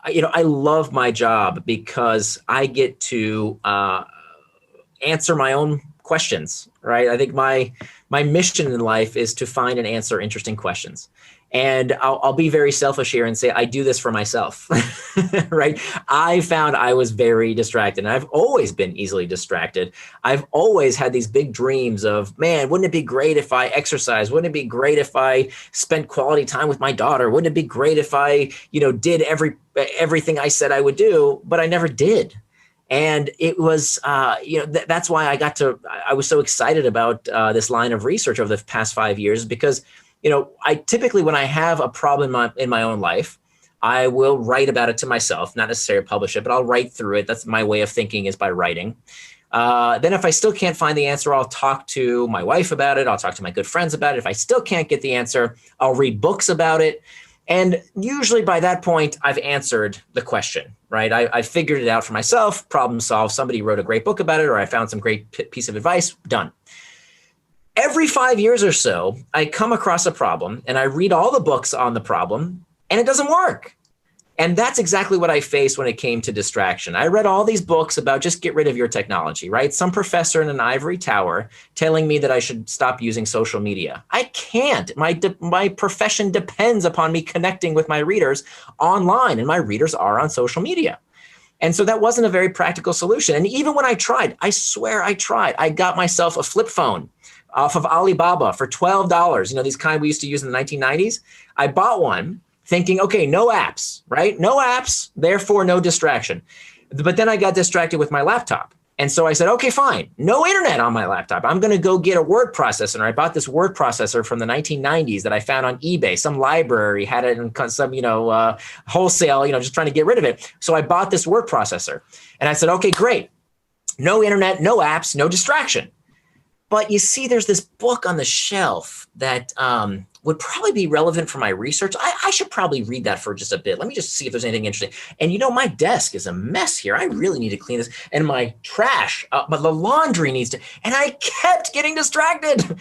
I love my job because I get to answer my own questions, right? I think my mission in life is to find and answer interesting questions. And I'll be very selfish here and say I do this for myself, right? I found I was very distracted, and I've always been easily distracted. I've always had these big dreams of, man, wouldn't it be great if I exercise? Wouldn't it be great if I spent quality time with my daughter? Wouldn't it be great if I, did everything I said I would do, but I never did. And it was, that's why I was so excited about this line of research over the past 5 years, because, I typically, when I have a problem in my own life, I will write about it to myself, not necessarily publish it, but I'll write through it. That's my way of thinking, is by writing. Then if I still can't find the answer, I'll talk to my wife about it. I'll talk to my good friends about it. If I still can't get the answer, I'll read books about it. And usually by that point, I've answered the question, right? I figured it out for myself, problem solved. Somebody wrote a great book about it, or I found some great piece of advice, done. Every 5 years or so, I come across a problem and I read all the books on the problem, and it doesn't work. And that's exactly what I faced when it came to distraction. I read all these books about just get rid of your technology, right? Some professor in an ivory tower telling me that I should stop using social media. I can't. My profession depends upon me connecting with my readers online, and my readers are on social media. And so that wasn't a very practical solution. And even when I tried, I swear I tried. I got myself a flip phone off of Alibaba for $12. These kind we used to use in the 1990s. I bought one thinking, okay, no apps, right? No apps, therefore no distraction. But then I got distracted with my laptop. And so I said, okay, fine, no internet on my laptop. I'm going to go get a word processor. And I bought this word processor from the 1990s that I found on eBay. Some library had it in some, wholesale, just trying to get rid of it. So I bought this word processor. And I said, okay, great. No internet, no apps, no distraction. But you see, there's this book on the shelf that would probably be relevant for my research. I should probably read that for just a bit. Let me just see if there's anything interesting. And my desk is a mess here. I really need to clean this. And my trash, but the laundry needs to, and I kept getting distracted.